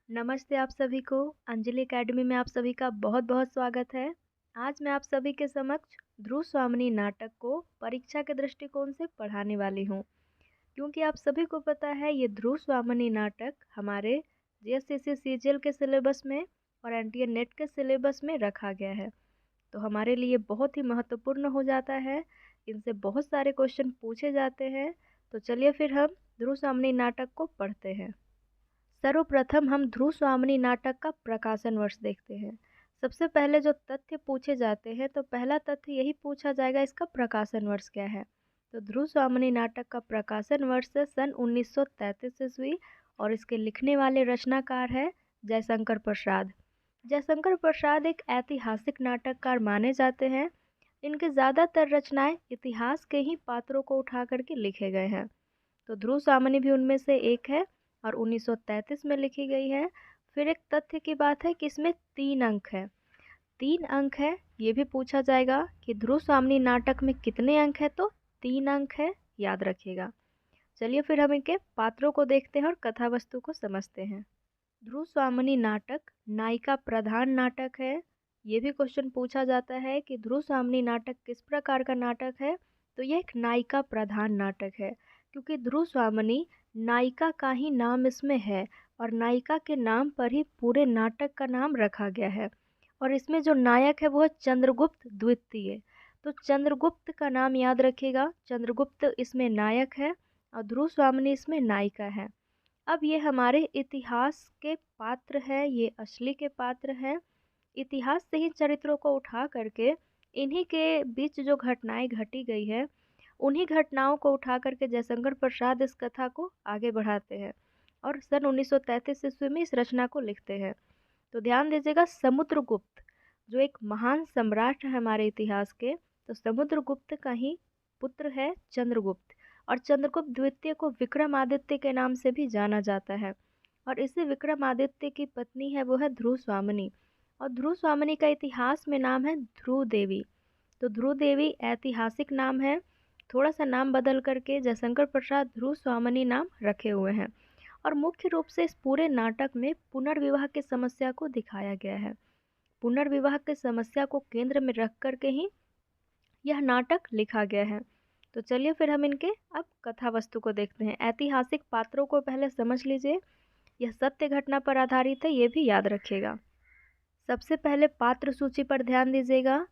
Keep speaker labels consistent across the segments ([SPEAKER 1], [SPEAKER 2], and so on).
[SPEAKER 1] नमस्ते आप सभी को। अंजलि एकेडमी में आप सभी का बहुत बहुत स्वागत है। आज मैं आप सभी के समक्ष ध्रुव स्वामिनी नाटक को परीक्षा के दृष्टिकोण से पढ़ाने वाली हूँ, क्योंकि आप सभी को पता है ये ध्रुव स्वामिनी नाटक हमारे जीएससीसी सीजीएल के सिलेबस में और एनटीए नेट के सिलेबस में रखा गया है। तो हमारे लिए बहुत ही महत्वपूर्ण हो जाता है, इनसे बहुत सारे क्वेश्चन पूछे जाते हैं। तो चलिए फिर हम ध्रुव स्वामिनी नाटक को पढ़ते हैं। सर्वप्रथम हम ध्रुव स्वामिनी नाटक का प्रकाशन वर्ष देखते हैं। सबसे पहले जो तथ्य पूछे जाते हैं, तो पहला तथ्य यही पूछा जाएगा, इसका प्रकाशन वर्ष क्या है। तो ध्रुव स्वामिनी नाटक का प्रकाशन वर्ष है सन 1933 ईस्वी और इसके लिखने वाले रचनाकार है जयशंकर प्रसाद। जयशंकर प्रसाद एक ऐतिहासिक नाटककार माने जाते हैं। इनके ज़्यादातर रचनाएं इतिहास के ही पात्रों को उठा करके लिखे गए हैं। तो ध्रुव स्वामिनी भी उनमें से एक है और 1933 में लिखी गई है। फिर एक तथ्य की बात है कि इसमें 3 अंक है। 3 अंक है, ये भी पूछा जाएगा कि ध्रुव स्वामिनी नाटक में कितने अंक है, तो 3 अंक है, याद रखिएगा। चलिए फिर हम इनके पात्रों को देखते हैं और कथा वस्तु को समझते हैं। ध्रुव स्वामिनी नाटक नायिका प्रधान नाटक है। ये भी क्वेश्चन पूछा जाता है कि ध्रुव स्वामिनी नाटक किस प्रकार का नाटक है, तो यह एक नायिका प्रधान नाटक है, क्योंकि ध्रुव स्वामिनी नायिका का ही नाम इसमें है और नायिका के नाम पर ही पूरे नाटक का नाम रखा गया है। और इसमें जो नायक है वो है चंद्रगुप्त द्वितीय। तो चंद्रगुप्त का नाम याद रखिएगा, चंद्रगुप्त इसमें नायक है और ध्रुव स्वामिनी इसमें नायिका है। अब ये हमारे इतिहास के पात्र हैं, ये असली के पात्र हैं। इतिहास से ही चरित्रों को उठा करके इन्हीं के बीच जो घटनाएं घटी गई है, उन्हीं घटनाओं को उठा करके जयशंकर प्रसाद इस कथा को आगे बढ़ाते हैं और सन 1933 ईस्वी में इस रचना को लिखते हैं। तो ध्यान दीजिएगा, समुद्रगुप्त जो एक महान सम्राट है हमारे इतिहास के, तो समुद्रगुप्त का ही पुत्र है चंद्रगुप्त। और चंद्रगुप्त द्वितीय को विक्रमादित्य के नाम से भी जाना जाता है। और इसी विक्रमादित्य की पत्नी है वो है ध्रुव स्वामिनी। और ध्रुव स्वामिनी का इतिहास में नाम है ध्रुव देवी। तो ध्रुव देवी ऐतिहासिक नाम है, थोड़ा सा नाम बदल करके जयशंकर प्रसाद ध्रुव स्वामिनी नाम रखे हुए हैं। और मुख्य रूप से इस पूरे नाटक में पुनर्विवाह की समस्या को दिखाया गया है। पुनर्विवाह की समस्या को केंद्र में रख करके ही यह नाटक लिखा गया है। तो चलिए फिर हम इनके अब कथा वस्तु को देखते हैं। ऐतिहासिक पात्रों को पहले समझ लीजिए, यह सत्य घटना पर आधारित है, ये भी याद रखिएगा। सबसे पहले पात्र सूची पर ध्यान दीजिएगा।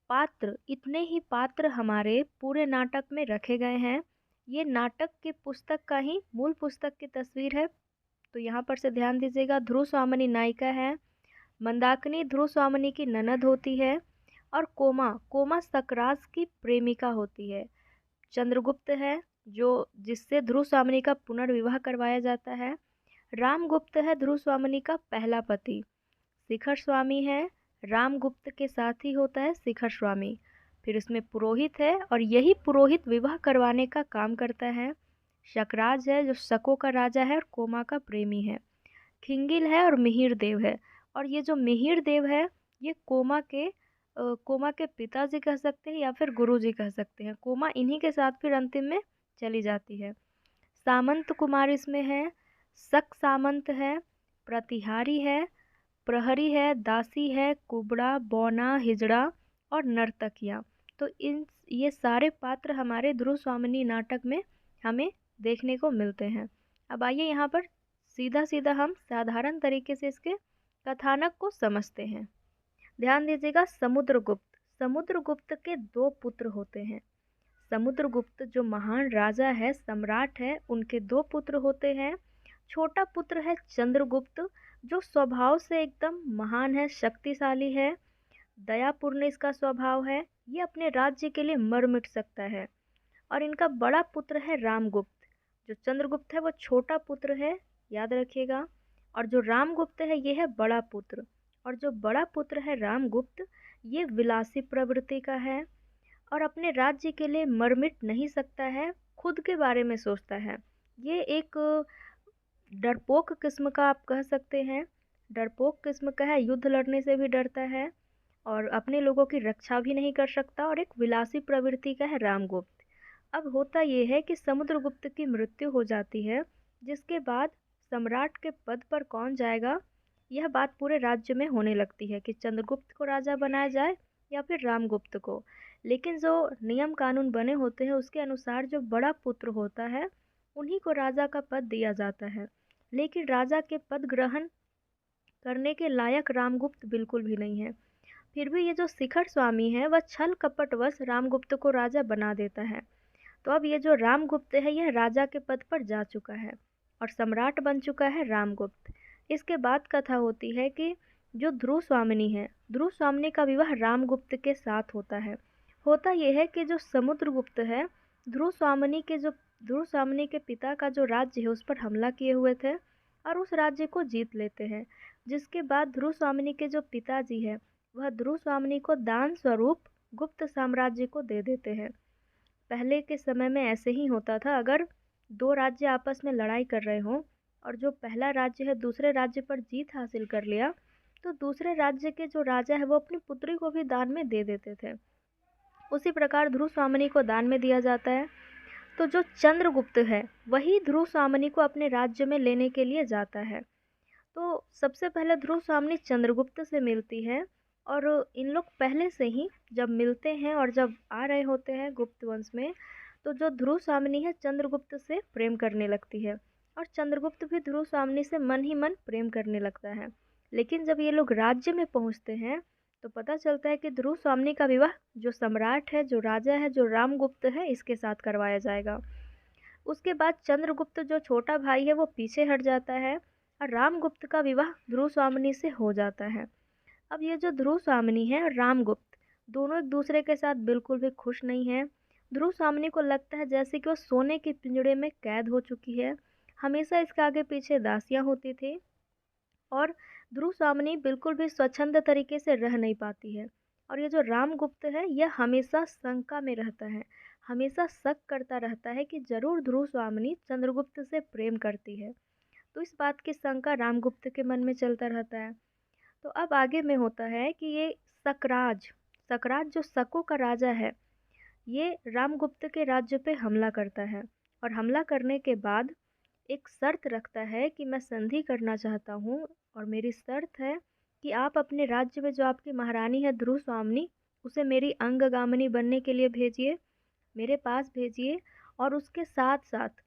[SPEAKER 1] पात्र, इतने ही पात्र हमारे पूरे नाटक में रखे गए हैं। ये नाटक की पुस्तक का ही मूल पुस्तक की तस्वीर है। तो यहाँ पर से ध्यान दीजिएगा, ध्रुव स्वामिनी नायिका है, मंदाकिनी ध्रुव स्वामिनी की ननद होती है और कोमा, कोमा सकराज की प्रेमिका होती है। चंद्रगुप्त है जो जिससे ध्रुव स्वामिनी का पुनर्विवाह करवाया जाता है। रामगुप्त है ध्रुव स्वामिनी का पहला पति। शिखर स्वामी है, रामगुप्त के साथ ही होता है शिखर स्वामी। फिर इसमें पुरोहित है और यही पुरोहित विवाह करवाने का काम करता है। शकराज है जो शकों का राजा है और कोमा का प्रेमी है। खिंगिल है और मिहिर देव है। और ये जो मिहिर देव है, ये कोमा के पिताजी कह सकते हैं या फिर गुरुजी कह सकते हैं। कोमा इन्हीं के साथ फिर अंतिम में चली जाती है। सामंत कुमार इसमें है, शक सामंत है, प्रतिहारी है, प्रहरी है, दासी है, कुबड़ा, बौना, हिजड़ा और नर्तकिया। तो ये सारे पात्र हमारे ध्रुव स्वामिनी नाटक में हमें देखने को मिलते हैं। अब आइए यहाँ पर सीधा सीधा हम साधारण तरीके से इसके कथानक को समझते हैं। ध्यान दीजिएगा, समुद्रगुप्त, समुद्रगुप्त के 2 पुत्र होते हैं। समुद्रगुप्त जो महान राजा है, सम्राट है, उनके 2 पुत्र होते हैं। छोटा पुत्र है चंद्रगुप्त, जो स्वभाव से एकदम महान है, शक्तिशाली है, दयापूर्ण इसका स्वभाव है, ये अपने राज्य के लिए मर मिट सकता है। और इनका बड़ा पुत्र है रामगुप्त। जो चंद्रगुप्त है वो छोटा पुत्र है, याद रखिएगा। और जो रामगुप्त है ये है बड़ा पुत्र। और जो बड़ा पुत्र है रामगुप्त, ये विलासी प्रवृत्ति का है और अपने राज्य के लिए मर मिट नहीं सकता है, खुद के बारे में सोचता है। ये एक डरपोक किस्म का आप कह सकते हैं, डरपोक किस्म का है, युद्ध लड़ने से भी डरता है और अपने लोगों की रक्षा भी नहीं कर सकता, और एक विलासी प्रवृत्ति का है रामगुप्त। अब होता ये है कि समुद्रगुप्त की मृत्यु हो जाती है, जिसके बाद सम्राट के पद पर कौन जाएगा, यह बात पूरे राज्य में होने लगती है कि चंद्रगुप्त को राजा बनाया जाए या फिर रामगुप्त को। लेकिन जो नियम कानून बने होते हैं उसके अनुसार जो बड़ा पुत्र होता है उन्हीं को राजा का पद दिया जाता है। लेकिन राजा के पद ग्रहण करने के लायक रामगुप्त बिल्कुल भी नहीं है। फिर भी ये जो शिखर स्वामी है वह छल कपटवश रामगुप्त को राजा बना देता है। तो अब ये जो रामगुप्त है यह राजा के पद पर जा चुका है और सम्राट बन चुका है रामगुप्त। इसके बाद कथा होती है कि जो ध्रुव स्वामिनी है, ध्रुव स्वामिनी का विवाह रामगुप्त के साथ होता है। होता यह है कि जो समुद्रगुप्त है, ध्रुव स्वामिनी के पिता का जो राज्य है उस पर हमला किए हुए थे और उस राज्य को जीत लेते हैं। जिसके बाद ध्रुव स्वामिनी के जो पिताजी है वह ध्रुव स्वामिनी को दान स्वरूप गुप्त साम्राज्य को दे देते हैं। पहले के समय में ऐसे ही होता था, अगर दो राज्य आपस में लड़ाई कर रहे हों और जो पहला राज्य है दूसरे राज्य पर जीत हासिल कर लिया तो दूसरे राज्य के जो राजा है वो अपनी पुत्री को भी दान में दे देते थे। उसी प्रकार ध्रुव स्वामिनी को दान में दिया जाता है। तो जो चंद्रगुप्त है वही ध्रुव स्वामिनी को अपने राज्य में लेने के लिए जाता है। तो सबसे पहले ध्रुव स्वामिनी चंद्रगुप्त से मिलती है और इन लोग पहले से ही जब मिलते हैं और जब आ रहे होते हैं गुप्त वंश में तो जो ध्रुव स्वामिनी है चंद्रगुप्त से प्रेम करने लगती है और चंद्रगुप्त भी ध्रुव स्वामिनी से मन ही मन प्रेम करने लगता है। लेकिन जब ये लोग राज्य में पहुंचते हैं तो पता चलता है कि ध्रुव स्वामिनी का विवाह जो सम्राट है, जो राजा है, जो रामगुप्त है, इसके साथ करवाया जाएगा। उसके बाद चंद्रगुप्त जो छोटा भाई है वो पीछे हट जाता है और रामगुप्त का विवाह ध्रुव स्वामिनी से हो जाता है। अब ये जो ध्रुव स्वामिनी है और रामगुप्त दोनों एक दूसरे के साथ बिल्कुल भी खुश नहीं है। ध्रुव स्वामिनी को लगता है जैसे कि वो सोने के पिंजड़े में कैद हो चुकी है, हमेशा इसके आगे पीछे दासियां होती थी और ध्रुव स्वामिनी बिल्कुल भी स्वच्छंद तरीके से रह नहीं पाती है। और ये जो रामगुप्त है यह हमेशा शंका में रहता है, हमेशा शक करता रहता है कि जरूर ध्रुव स्वामिनी चंद्रगुप्त से प्रेम करती है। तो इस बात की शंका रामगुप्त के मन में चलता रहता है। तो अब आगे में होता है कि ये सकराज सकराज जो शकों का राजा है ये रामगुप्त के राज्य पे हमला करता है और हमला करने के बाद एक शर्त रखता है कि मैं संधि करना चाहता हूँ और मेरी शर्त है कि आप अपने राज्य में जो आपकी महारानी है ध्रुव स्वामिनी उसे मेरी अंगगामिनी बनने के लिए भेजिए, मेरे पास भेजिए और उसके साथ साथ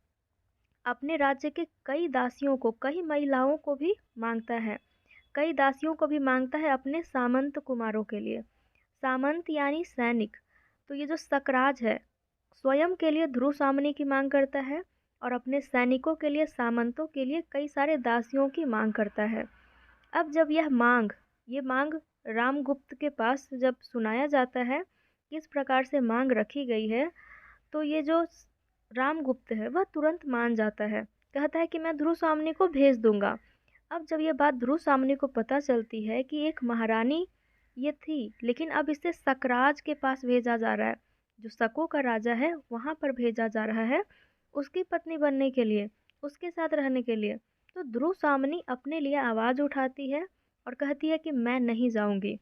[SPEAKER 1] अपने राज्य के कई दासियों को, कई महिलाओं को भी मांगता है, कई दासियों को भी मांगता है अपने सामंत कुमारों के लिए। सामंत यानी सैनिक। तो ये जो सकराज है स्वयं के लिए ध्रुव स्वामिनी की मांग करता है और अपने सैनिकों के लिए, सामंतों के लिए कई सारे दासियों की मांग करता है। अब जब ये मांग रामगुप्त के पास जब सुनाया जाता है किस प्रकार से मांग रखी गई है तो ये जो रामगुप्त है वह तुरंत मान जाता है, कहता है कि मैं ध्रुव स्वामिनी को भेज दूंगा। अब जब ये बात ध्रुव स्वामिनी को पता चलती है कि एक महारानी ये थी लेकिन अब इसे सकराज के पास भेजा जा रहा है, जो शकों का राजा है वहाँ पर भेजा जा रहा है उसकी पत्नी बनने के लिए, उसके साथ रहने के लिए, तो ध्रुव स्वामिनी अपने लिए आवाज़ उठाती है और कहती है कि मैं नहीं जाऊंगी।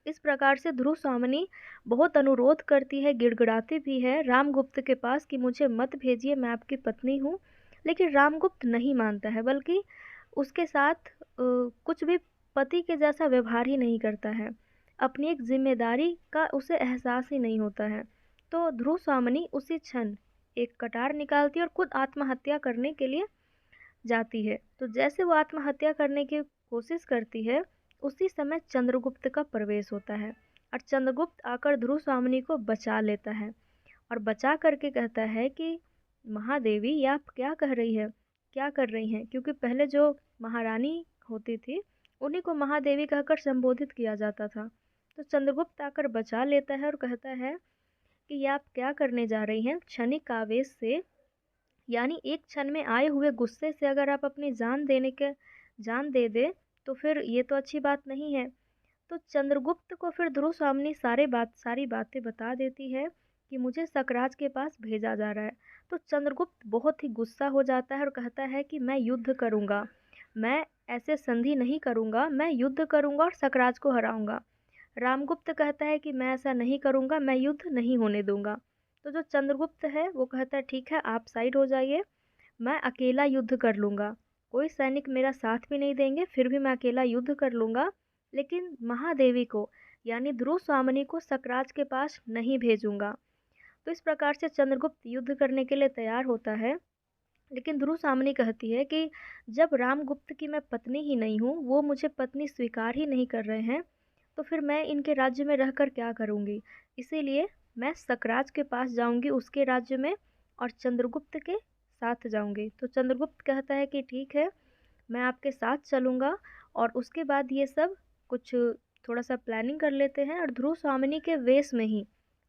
[SPEAKER 1] इस प्रकार से ध्रुव स्वामिनी बहुत अनुरोध करती है, गिड़गिड़ाती भी है रामगुप्त के पास कि मुझे मत भेजिए, मैं आपकी पत्नी हूँ। लेकिन रामगुप्त नहीं मानता है, बल्कि उसके साथ कुछ भी पति के जैसा व्यवहार ही नहीं करता है, अपनी एक जिम्मेदारी का उसे एहसास ही नहीं होता है। तो ध्रुव स्वामिनी उसी क्षण एक कटार निकालती है और खुद आत्महत्या करने के लिए जाती है। तो जैसे वो आत्महत्या करने की कोशिश करती है उसी समय चंद्रगुप्त का प्रवेश होता है और चंद्रगुप्त आकर ध्रुव स्वामिनी को बचा लेता है और बचा करके कहता है कि महादेवी ये आप क्या कह रही है, क्या कर रही हैं, क्योंकि पहले जो महारानी होती थी उन्हीं को महादेवी कहकर संबोधित किया जाता था। तो चंद्रगुप्त आकर बचा लेता है और कहता है कि ये आप क्या करने जा रही हैं, क्षणिक आवेश से यानी एक क्षण में आए हुए गुस्से से अगर आप अपनी जान दे दे तो फिर ये तो अच्छी बात नहीं है। तो चंद्रगुप्त को फिर ध्रुव स्वामिनी सारी बातें बता देती है कि मुझे सकराज के पास भेजा जा रहा है। तो चंद्रगुप्त बहुत ही गुस्सा हो जाता है और कहता है कि मैं युद्ध करूँगा, मैं ऐसे संधि नहीं करूँगा, मैं युद्ध करूँगा और सकराज को हराऊँगा। रामगुप्त कहता है कि मैं ऐसा नहीं करूँगा, मैं युद्ध नहीं होने दूँगा। तो जो चंद्रगुप्त है वो कहता है ठीक है आप साइड हो जाइए, मैं अकेला युद्ध कर लूँगा। कोई सैनिक मेरा साथ भी नहीं देंगे, फिर भी मैं अकेला युद्ध कर लूँगा, लेकिन महादेवी को यानी ध्रुवस्वामिनी को सकराज के पास नहीं भेजूँगा। तो इस प्रकार से चंद्रगुप्त युद्ध करने के लिए तैयार होता है। लेकिन ध्रुवस्वामिनी कहती है कि जब रामगुप्त की मैं पत्नी ही नहीं हूँ, वो मुझे पत्नी स्वीकार ही नहीं कर रहे हैं, तो फिर मैं इनके राज्य में रहकर क्या करूँगी? इसीलिए मैं सकराज के पास जाऊँगी उसके राज्य में और चंद्रगुप्त के साथ जाऊँगी। तो चंद्रगुप्त कहता है कि ठीक है, मैं आपके साथ चलूँगा। और उसके बाद ये सब कुछ थोड़ा सा प्लानिंग कर लेते हैं और ध्रुवस्वामिनी के वेश में ही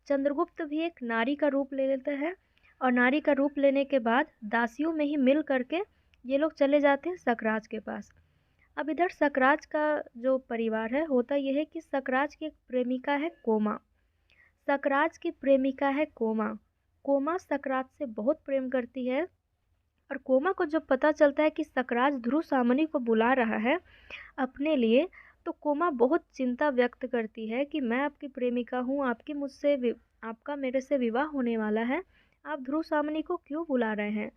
[SPEAKER 1] चंद्रगुप्त भी एक नारी का रूप ले लेता है। और नारी का रूप लेने के बाद दासियों में ही मिल करके ये लोग चले जाते हैं सकराज के पास। अब इधर सकराज का जो परिवार है, होता यह है कि सकराज की एक प्रेमिका है कोमा। सकराज की प्रेमिका है कोमा। कोमा सकराज से बहुत प्रेम करती है। और कोमा को जब पता चलता है कि सकराज ध्रुवस्वामिनी को बुला रहा है अपने लिए, तो कोमा बहुत चिंता व्यक्त करती है कि मैं आपकी प्रेमिका हूँ, आपका मेरे से विवाह होने वाला है, आप ध्रुवस्वामिनी को क्यों बुला रहे हैं?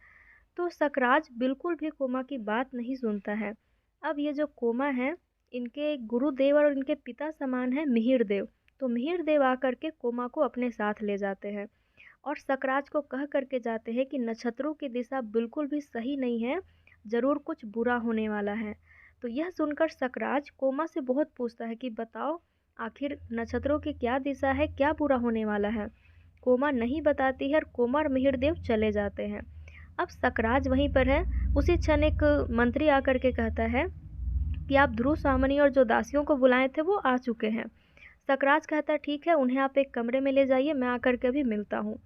[SPEAKER 1] तो सकराज बिल्कुल भी कोमा की बात नहीं सुनता है। अब ये जो कोमा है, इनके गुरुदेव और इनके पिता समान है मिहिर देव। तो मिहिर देव आकर के कोमा को अपने साथ ले जाते हैं और सकराज को कह करके जाते हैं कि नक्षत्रों की दिशा बिल्कुल भी सही नहीं है, ज़रूर कुछ बुरा होने वाला है। तो यह सुनकर सकराज कोमा से बहुत पूछता है कि बताओ, आखिर नक्षत्रों की क्या दिशा है, क्या बुरा होने वाला है? कोमा नहीं बताती है और कोमा और मिहिर देव चले जाते हैं। अब सकराज वहीं पर है। उसी क्षण एक मंत्री आकर के कहता है कि आप ध्रुवस्वामिनी और जो दासियों को बुलाए थे वो आ चुके हैं। सकराज कहता है ठीक है, उन्हें आप एक कमरे में ले जाइए, मैं आकर के अभी मिलता हूँ।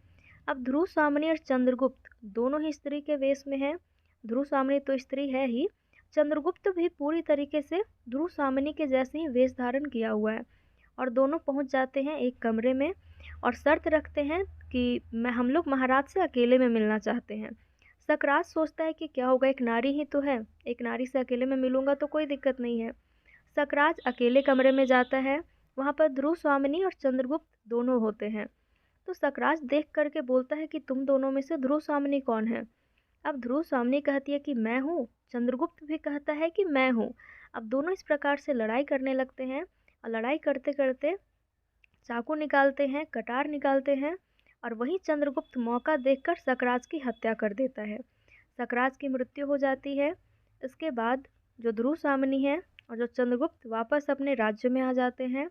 [SPEAKER 1] अब ध्रुवस्वामिनी और चंद्रगुप्त दोनों ही स्त्री के वेश में हैं। ध्रुवस्वामिनी तो स्त्री है ही, चंद्रगुप्त भी पूरी तरीके से ध्रुवस्वामिनी के जैसे ही वेश धारण किया हुआ है। और दोनों पहुंच जाते हैं एक कमरे में और शर्त रखते हैं कि हम लोग महाराज से अकेले में मिलना चाहते हैं। सकराज सोचता है कि क्या होगा, एक नारी ही तो है, एक नारी से अकेले में मिलूंगा तो कोई दिक्कत नहीं है। सकराज अकेले कमरे में जाता है। वहाँ पर ध्रुवस्वामिनी और चंद्रगुप्त दोनों होते हैं। तो सकराज देख करके बोलता है कि तुम दोनों में से ध्रुवस्वामिनी कौन है? अब ध्रुवस्वामिनी कहती है कि मैं हूँ। चंद्रगुप्त भी कहता है कि मैं हूँ। अब दोनों इस प्रकार से लड़ाई करने लगते हैं और लड़ाई करते करते चाकू निकालते हैं, कटार निकालते हैं और वहीं चंद्रगुप्त मौका देखकर सकराज की हत्या कर देता है। सकराज की मृत्यु हो जाती है। इसके बाद जो ध्रुवस्वामिनी है और जो चंद्रगुप्त वापस अपने राज्य में आ जाते हैं।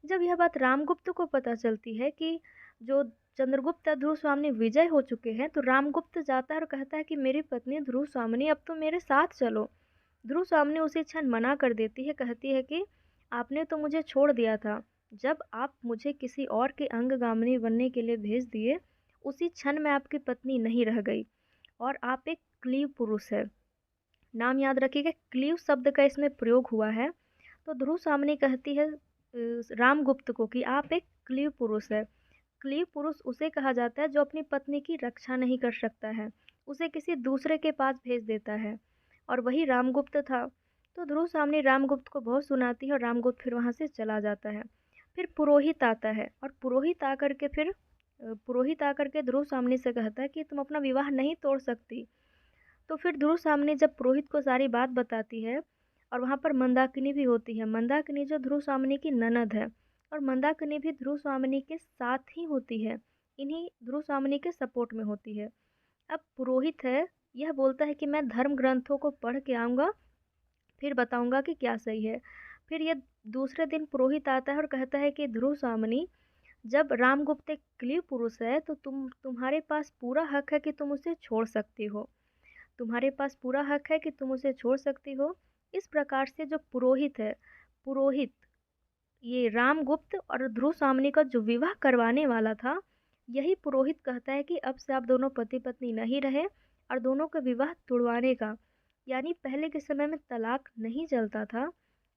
[SPEAKER 1] जब यह बात रामगुप्त को पता चलती है कि जो चंद्रगुप्त और ध्रुवस्वामिनी विजय हो चुके हैं, तो रामगुप्त जाता है और कहता है कि मेरी पत्नी ध्रुवस्वामिनी, अब तो मेरे साथ चलो। ध्रुवस्वामिनी उसी क्षण मना कर देती है, कहती है कि आपने तो मुझे छोड़ दिया था, जब आप मुझे किसी और के अंगगामिनी बनने के लिए भेज दिए, उसी क्षण मैं आपकी पत्नी नहीं रह गई और आप एक क्लीव पुरुष है। नाम याद रखिएगा, क्लीव शब्द का इसमें प्रयोग हुआ है। तो ध्रुवस्वामिनी कहती है रामगुप्त को कि आप एक क्लीव पुरुष है। क्लीव पुरुष उसे कहा जाता है जो अपनी पत्नी की रक्षा नहीं कर सकता है, उसे किसी दूसरे के पास भेज देता है, और वही रामगुप्त था। तो ध्रुवस्वामिनी रामगुप्त को बहुत सुनाती है और रामगुप्त फिर वहाँ से चला जाता है। फिर पुरोहित आता है और पुरोहित आकर के ध्रुवस्वामिनी से कहता है कि तुम अपना विवाह नहीं तोड़ सकती। तो फिर ध्रुवस्वामिनी जब पुरोहित को सारी बात बताती है, और वहाँ पर मंदाकिनी भी होती है। मंदाकिनी जो ध्रुवस्वामिनी की ननद है, और मंदाकिनी भी ध्रुवस्वामिनी के साथ ही होती है, इन्हीं ध्रुवस्वामिनी के सपोर्ट में होती है। अब पुरोहित है, यह बोलता है कि मैं धर्म ग्रंथों को पढ़ के आऊँगा, फिर बताऊँगा कि क्या सही है। फिर ये दूसरे दिन पुरोहित आता है और कहता है कि ध्रुवस्वामिनी, जब रामगुप्त एक क्लीव पुरुष है तो तुम्हारे पास पूरा हक है कि तुम उसे छोड़ सकती हो। तुम्हारे पास पूरा हक है कि तुम उसे छोड़ सकती हो। इस प्रकार से जो पुरोहित है, पुरोहित ये रामगुप्त और ध्रुवस्वामिनी का जो विवाह करवाने वाला था, यही पुरोहित कहता है कि अब से आप दोनों पति पत्नी नहीं रहे और दोनों का विवाह तुड़वाने का। यानी पहले के समय में तलाक नहीं चलता था,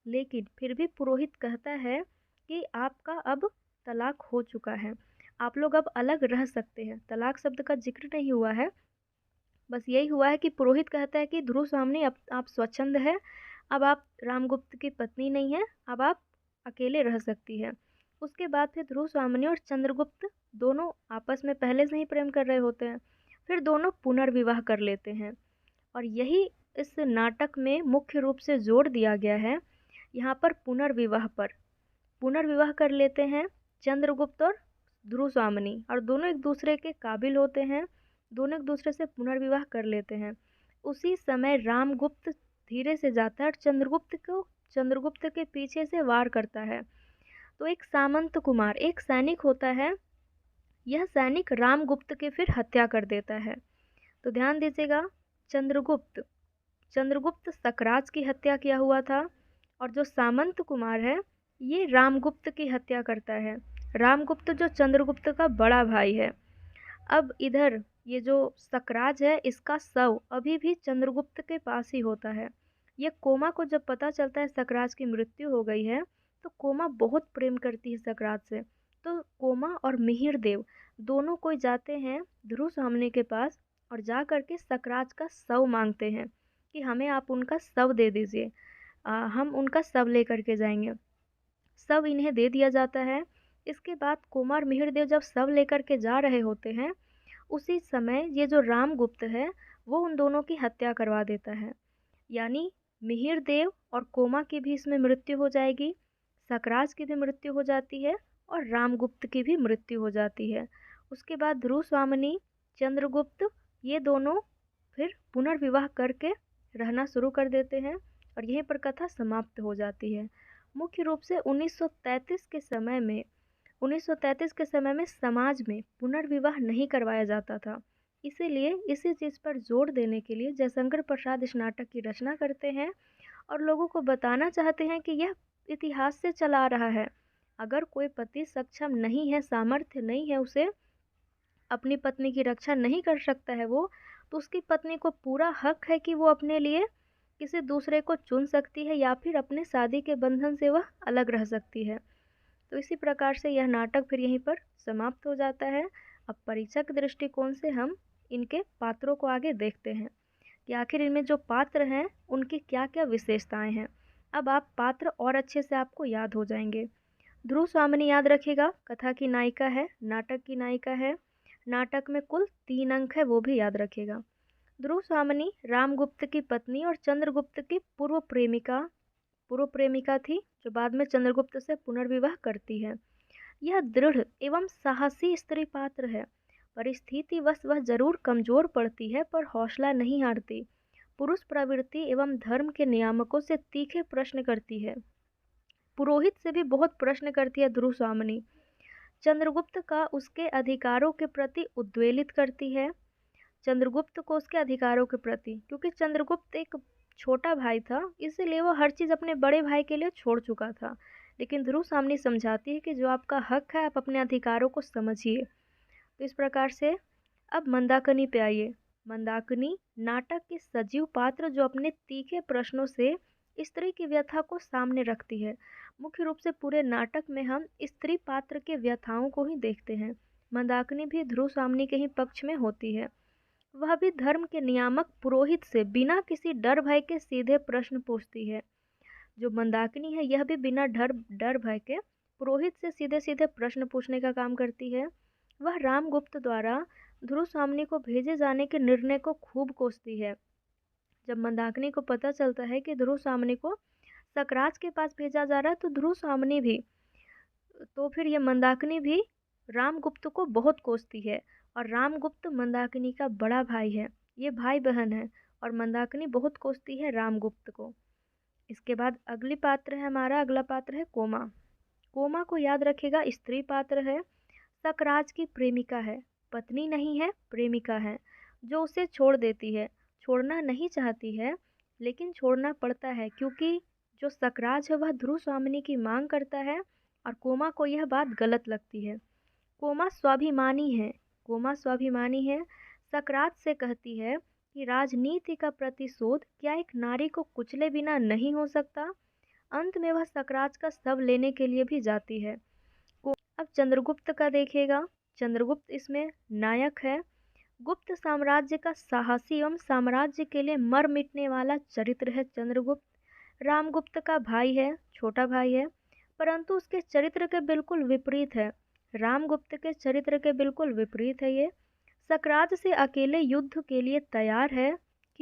[SPEAKER 1] लेकिन फिर भी पुरोहित कहता है कि आपका अब तलाक हो चुका है, आप लोग अब अलग रह सकते हैं। तलाक शब्द का जिक्र नहीं हुआ है, बस यही हुआ है कि पुरोहित कहता है कि ध्रुवस्वामिनी, अब आप स्वच्छंद है, अब आप रामगुप्त की पत्नी नहीं है, अब आप अकेले रह सकती है। उसके बाद फिर ध्रुवस्वामिनी और चंद्रगुप्त दोनों आपस में पहले से ही प्रेम कर रहे होते हैं, फिर दोनों पुनर्विवाह कर लेते हैं। और यही इस नाटक में मुख्य रूप से जोर दिया गया है यहाँ पर पुनर्विवाह पर। पुनर्विवाह कर लेते हैं चंद्रगुप्त और ध्रुवस्वामिनी, और दोनों एक दूसरे के काबिल होते हैं, दोनों एक दूसरे से पुनर्विवाह कर लेते हैं। उसी समय रामगुप्त धीरे से जाता है और चंद्रगुप्त के पीछे से वार करता है। तो एक सामंत कुमार, एक सैनिक होता है, यह सैनिक रामगुप्त की फिर हत्या कर देता है। तो ध्यान दीजिएगा, चंद्रगुप्त चंद्रगुप्त सकराज की हत्या किया हुआ था, और जो सामंत कुमार है ये रामगुप्त की हत्या करता है। रामगुप्त जो चंद्रगुप्त का बड़ा भाई है। अब इधर ये जो सकराज है इसका शव अभी भी चंद्रगुप्त के पास ही होता है। ये कोमा को जब पता चलता है सकराज की मृत्यु हो गई है, तो कोमा बहुत प्रेम करती है सकराज से। तो कोमा और मिहिर देव दोनों कोई जाते हैं ध्रुव स्वामिनी के पास और जा करके सकराज का शव मांगते हैं कि हमें आप उनका शव दे दीजिए, हम उनका शव लेकर के जाएंगे। शव इन्हें दे दिया जाता है। इसके बाद कोमा और मिहिर देव जब शव लेकर के जा रहे होते हैं, उसी समय ये जो रामगुप्त है वो उन दोनों की हत्या करवा देता है। यानी मिहिर देव और कोमा की भी इसमें मृत्यु हो जाएगी, सकराज की भी मृत्यु हो जाती है और रामगुप्त की भी मृत्यु हो जाती है। उसके बाद ध्रुव स्वामिनी, चंद्रगुप्त, ये दोनों फिर पुनर्विवाह करके रहना शुरू कर देते हैं और यहीं पर कथा समाप्त हो जाती है। मुख्य रूप से 1933 के समय में समाज में पुनर्विवाह नहीं करवाया जाता था। इसीलिए इसी चीज़ पर जोर देने के लिए जयशंकर प्रसाद इस नाटक की रचना करते हैं और लोगों को बताना चाहते हैं कि यह इतिहास से चला आ रहा है। अगर कोई पति सक्षम नहीं है, सामर्थ्य नहीं है, उसे अपनी पत्नी की रक्षा नहीं कर सकता है वो, तो उसकी पत्नी को पूरा हक है कि वो अपने लिए किसी दूसरे को चुन सकती है या फिर अपने शादी के बंधन से वह अलग रह सकती है। तो इसी प्रकार से यह नाटक फिर यहीं पर समाप्त हो जाता है। अब परीक्षा के दृष्टिकोण से हम इनके पात्रों को आगे देखते हैं कि आखिर इनमें जो पात्र हैं उनकी क्या क्या विशेषताएं हैं। अब आप पात्र और अच्छे से आपको याद हो जाएंगे। ध्रुव स्वामिनी याद रखिएगा, कथा की नायिका है, नाटक की नायिका है। नाटक में कुल 3 अंक है, वो भी याद रखिएगा। ध्रुव स्वामिनी रामगुप्त की पत्नी और चंद्रगुप्त की पूर्व प्रेमिका थी, जो बाद में चंद्रगुप्त से पुनर्विवाह करती है। यह दृढ़ एवं साहसी स्त्री पात्र है। परिस्थितिवश वह जरूर कमजोर पड़ती है पर हौसला नहीं हारती। पुरुष प्रवृत्ति एवं धर्म के नियामकों से तीखे प्रश्न करती है। पुरोहित से भी बहुत प्रश्न करती है ध्रुव स्वामिनी। चंद्रगुप्त का उसके अधिकारों के प्रति उद्वेलित करती है। चंद्रगुप्त को उसके अधिकारों के प्रति, क्योंकि चंद्रगुप्त एक छोटा भाई था, इसीलिए वो हर चीज़ अपने बड़े भाई के लिए छोड़ चुका था। लेकिन ध्रुव स्वामिनी समझाती है कि जो आपका हक है आप अपने अधिकारों को समझिए। तो इस प्रकार से अब मंदाकिनी पे आइए। मंदाकिनी नाटक के सजीव पात्र जो अपने तीखे प्रश्नों से स्त्री की व्यथा को सामने रखती है। मुख्य रूप से पूरे नाटक में हम स्त्री पात्र के व्यथाओं को ही देखते हैं। मंदाकिनी भी ध्रुव स्वामिनी के ही पक्ष में होती है। वह भी धर्म के नियामक पुरोहित से बिना किसी डर भय के सीधे प्रश्न पूछती है। जो मंदाकिनी है यह भी बिना डर भय के पुरोहित से सीधे सीधे प्रश्न पूछने का काम करती है। वह रामगुप्त द्वारा ध्रुव स्वामिनी को भेजे जाने के निर्णय को खूब कोसती है। जब मंदाकिनी को पता चलता है कि ध्रुव स्वामिनी को सकराज के पास भेजा जा रहा है, तो फिर ये मंदाकिनी भी रामगुप्त को बहुत कोसती है। और रामगुप्त मंदाकिनी का बड़ा भाई है, ये भाई बहन है, और मंदाकिनी बहुत कोसती है रामगुप्त को। इसके बाद अगला पात्र है कोमा। कोमा को याद रखेगा, स्त्री पात्र है, सकराज की प्रेमिका है, पत्नी नहीं है, प्रेमिका है, जो उसे छोड़ देती है। छोड़ना नहीं चाहती है लेकिन छोड़ना पड़ता है, क्योंकि जो सकराज है वह ध्रुव स्वामिनी की मांग करता है और कोमा को यह बात गलत लगती है। कोमा स्वाभिमानी है। सकराज से कहती है कि राजनीति का प्रतिशोध क्या एक नारी को कुचले बिना नहीं हो सकता। अंत में वह सकराज का शव लेने के लिए भी जाती है। अब चंद्रगुप्त का देखिएगा। चंद्रगुप्त इसमें नायक है। गुप्त साम्राज्य का साहसी एवं साम्राज्य के लिए मर मिटने वाला चरित्र है चंद्रगुप्त। रामगुप्त का भाई है, छोटा भाई है, परंतु उसके चरित्र के बिल्कुल विपरीत है। रामगुप्त के चरित्र के बिल्कुल विपरीत है ये। सकराज से अकेले युद्ध के लिए तैयार है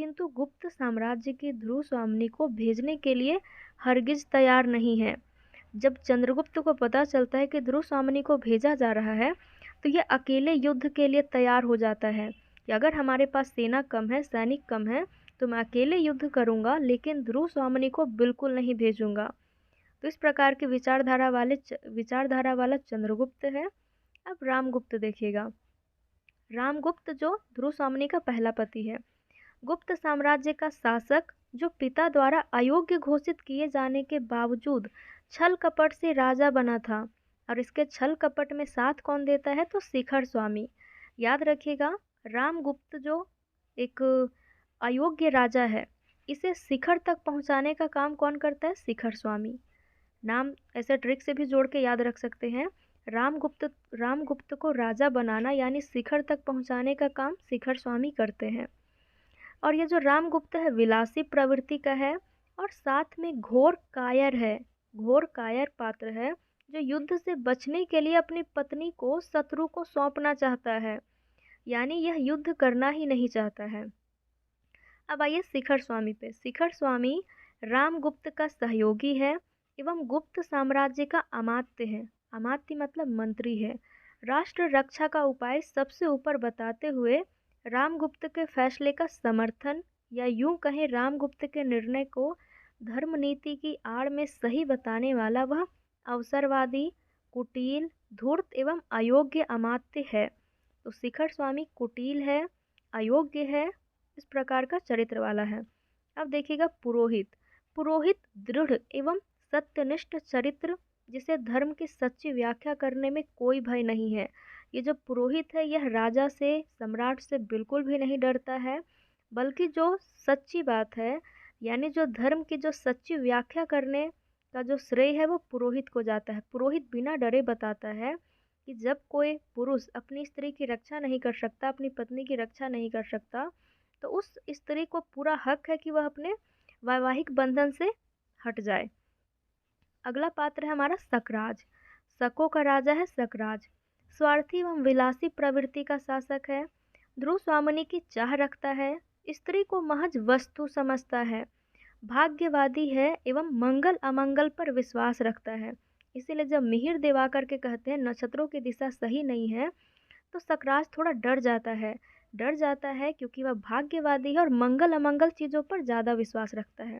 [SPEAKER 1] किंतु गुप्त साम्राज्य की ध्रुव स्वामिनी को भेजने के लिए हरगिज तैयार नहीं है। जब चंद्रगुप्त को पता चलता है कि ध्रुव स्वामिनी को भेजा जा रहा है तो ये अकेले युद्ध के लिए तैयार हो जाता है कि अगर हमारे पास सेना कम है, सैनिक कम है, तो मैं अकेले युद्ध करूंगा, लेकिन ध्रुव स्वामिनी को बिल्कुल नहीं भेजूंगा। तो इस प्रकार की विचारधारा वाला चंद्रगुप्त है। अब रामगुप्त देखिएगा। रामगुप्त जो ध्रुव स्वामिनी का पहला पति है, गुप्त साम्राज्य का शासक, जो पिता द्वारा अयोग्य घोषित किए जाने के बावजूद छल कपट से राजा बना था। और इसके छल कपट में साथ कौन देता है, तो शिखर स्वामी। याद रखिएगा, रामगुप्त जो एक अयोग्य राजा है, इसे शिखर तक पहुंचाने का काम कौन करता है, शिखर स्वामी। नाम ऐसे ट्रिक से भी जोड़ के याद रख सकते हैं। रामगुप्त को राजा बनाना यानी शिखर तक पहुंचाने का काम शिखर स्वामी करते हैं। और ये जो रामगुप्त है विलासी प्रवृत्ति का है और साथ में घोर कायर है, घोर कायर पात्र है, जो युद्ध से बचने के लिए अपनी पत्नी को शत्रु को सौंपना चाहता है, यानी यह युद्ध करना ही नहीं चाहता है। अब आइए शिखर स्वामी पे। शिखर स्वामी रामगुप्त का सहयोगी है एवं गुप्त साम्राज्य का अमात्य है। अमात्य मतलब मंत्री है। राष्ट्र रक्षा का उपाय सबसे ऊपर बताते हुए रामगुप्त के फैसले का समर्थन, या यूं कहें रामगुप्त के निर्णय को धर्म नीति की आड़ में सही बताने वाला वह अवसरवादी, कुटिल, धूर्त एवं अयोग्य अमात्य है। तो शिखर स्वामी कुटिल है, अयोग्य है, इस प्रकार का चरित्र वाला है। अब देखिएगा पुरोहित। पुरोहित दृढ़ एवं सत्यनिष्ठ चरित्र, जिसे धर्म की सच्ची व्याख्या करने में कोई भय नहीं है। ये जो पुरोहित है यह राजा से, सम्राट से बिल्कुल भी नहीं डरता है, बल्कि जो सच्ची बात है यानी जो धर्म की जो सच्ची व्याख्या करने का जो श्रेय है वो पुरोहित को जाता है। पुरोहित बिना डरे बताता है कि जब कोई पुरुष अपनी स्त्री की रक्षा नहीं कर सकता, अपनी पत्नी की रक्षा नहीं कर सकता, तो उस स्त्री को पूरा हक है कि वह अपने वैवाहिक बंधन से हट जाए। अगला पात्र है हमारा सकराज। शकों का राजा है सकराज। स्वार्थी एवं विलासी प्रवृत्ति का शासक है। ध्रुव स्वामिनी की चाह रखता है, स्त्री को महज वस्तु समझता है, भाग्यवादी है एवं मंगल अमंगल पर विश्वास रखता है। इसीलिए जब मिहिर देव आकर के कहते हैं नक्षत्रों की दिशा सही नहीं है, तो सकराज थोड़ा डर जाता है क्योंकि वह भाग्यवादी है और मंगल अमंगल चीज़ों पर ज़्यादा विश्वास रखता है।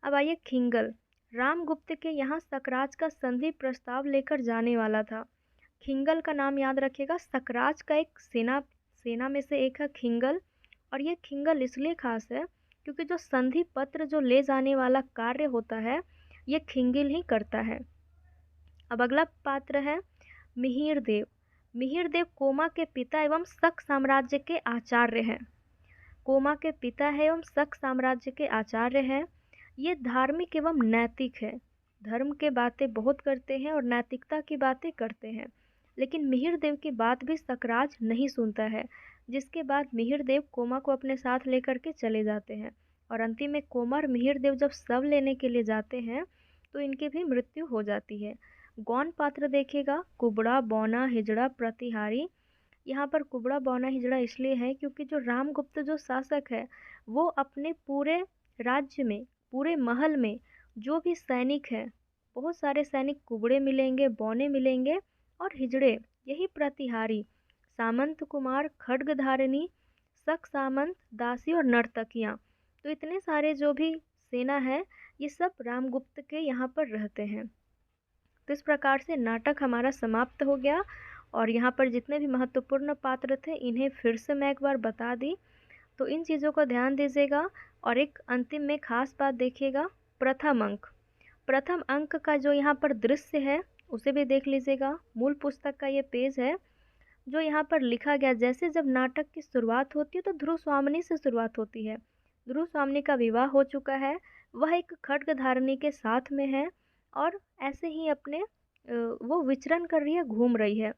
[SPEAKER 1] अब आइए खिंगल। रामगुप्त के यहाँ सकराज का संधि प्रस्ताव लेकर जाने वाला था। खिंगल का नाम याद रखिएगा। सकराज का एक सेना में से एक है खिंगल, और ये खिंगल इसलिए खास है क्योंकि जो संधि पत्र जो ले जाने वाला कार्य होता है ये खिंगल ही करता है। अब अगला पात्र है मिहिर देव। मिहिर देव कोमा के पिता एवं शक साम्राज्य के आचार्य हैं। कोमा के पिता है एवं शक साम्राज्य के आचार्य हैं। ये धार्मिक एवं नैतिक है, धर्म के बातें बहुत करते हैं और नैतिकता की बातें करते हैं। लेकिन मिहिर देव की बात भी सकराज नहीं सुनता है, जिसके बाद मिहिर देव कोमा को अपने साथ लेकर के चले जाते हैं। और अंतिम में कोमा और मिहिर देव जब शव लेने के लिए जाते हैं तो इनकी भी मृत्यु हो जाती है। गौण पात्र देखिएगा, कुबड़ा, बौना, हिजड़ा, प्रतिहारी। यहाँ पर कुबड़ा, बौना, हिजड़ा इसलिए है क्योंकि जो रामगुप्त जो शासक है वो अपने पूरे राज्य में, पूरे महल में जो भी सैनिक है, बहुत सारे सैनिक कुबड़े मिलेंगे, बौने मिलेंगे और हिजड़े, यही प्रतिहारी, सामंत कुमार, खड्गधारिणी, शक सामंत, दासी और नर्तकियाँ, तो इतने सारे जो भी सेना है ये सब रामगुप्त के यहाँ पर रहते हैं। तो इस प्रकार से नाटक हमारा समाप्त हो गया और यहाँ पर जितने भी महत्वपूर्ण पात्र थे इन्हें फिर से मैं एक बार बता दी। तो इन चीज़ों को ध्यान दीजिएगा। और एक अंतिम में खास बात देखिएगा, प्रथम अंक का जो यहाँ पर दृश्य है उसे भी देख लीजिएगा। मूल पुस्तक का ये पेज है जो यहाँ पर लिखा गया। जैसे जब नाटक की शुरुआत होती है तो ध्रुव स्वामिनी से शुरुआत होती है। ध्रुव स्वामिनी का विवाह हो चुका है, वह एक खड्गधारिणी के साथ में है और ऐसे ही अपने वो विचरण कर रही है, घूम रही है।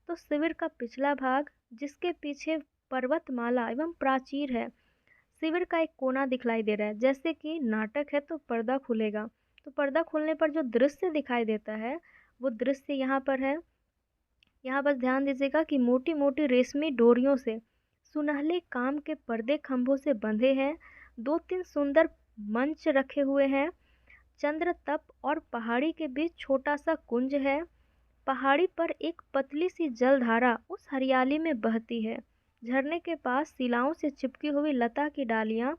[SPEAKER 1] तो शिविर का पिछला भाग जिसके पीछे पर्वतमाला एवं प्राचीर है, शिविर का एक कोना दिखलाई दे रहा है। जैसे कि नाटक है तो पर्दा खुलेगा, तो पर्दा खुलने पर जो दृश्य दिखाई देता है वो दृश्य यहाँ पर है। यहाँ बस ध्यान दीजिएगा कि मोटी मोटी रेशमी डोरियों से सुनहले काम के पर्दे खंभों से बंधे हैं। 2-3 सुंदर मंच रखे हुए हैं। चंद्र तप और पहाड़ी के बीच छोटा सा कुंज है। पहाड़ी पर एक पतली सी जलधारा उस हरियाली में बहती है। झरने के पास शिलाओं से चिपकी हुई लता की डालियां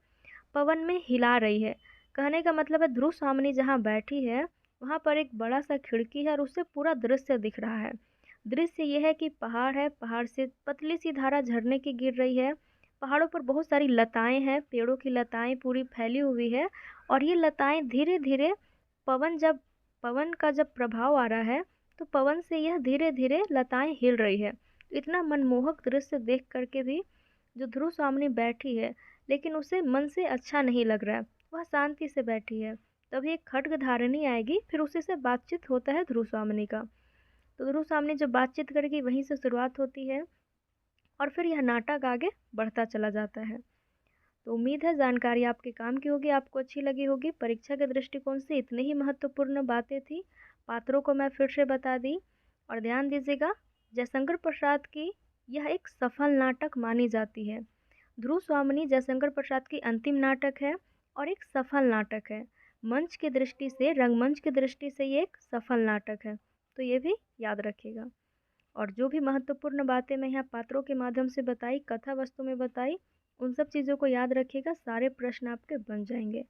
[SPEAKER 1] पवन में हिला रही है। कहने का मतलब है ध्रुव स्वामिनी जहाँ बैठी है वहाँ पर एक बड़ा सा खिड़की है और उससे पूरा दृश्य दिख रहा है। दृश्य ये है कि पहाड़ है, पहाड़ से पतली सी धारा झरने की गिर रही है। पहाड़ों पर बहुत सारी लताएं हैं, पेड़ों की लताएं पूरी फैली हुई है और ये लताएं धीरे धीरे पवन का जब प्रभाव आ रहा है तो पवन से यह धीरे धीरे लताएं हिल रही है। इतना मनमोहक दृश्य देख करके भी जो ध्रुव स्वामिनी बैठी है लेकिन उसे मन से अच्छा नहीं लग रहा है, वह शांति से बैठी है। तभी एक खड्गधारिणी आएगी, फिर उसी से बातचीत होता है ध्रुव स्वामिनी का। तो ध्रुव स्वामिनी जब बातचीत करेगी वहीं से शुरुआत होती है और फिर यह नाटक आगे बढ़ता चला जाता है। तो उम्मीद है जानकारी आपके काम की होगी, आपको अच्छी लगी होगी। परीक्षा के दृष्टिकोण से इतनी ही महत्वपूर्ण बातें थी। पात्रों को मैं फिर से बता दी और ध्यान दीजिएगा, जयशंकर प्रसाद की यह एक सफल नाटक मानी जाती है। ध्रुव स्वामिनी जयशंकर प्रसाद की अंतिम नाटक है और एक सफल नाटक है। मंच की दृष्टि से, रंगमंच की दृष्टि से ये एक सफल नाटक है, तो ये भी याद रखिएगा। और जो भी महत्वपूर्ण बातें मैं यहाँ पात्रों के माध्यम से बताई, कथा वस्तु में बताई, उन सब चीज़ों को याद रखिएगा, सारे प्रश्न आपके बन जाएंगे।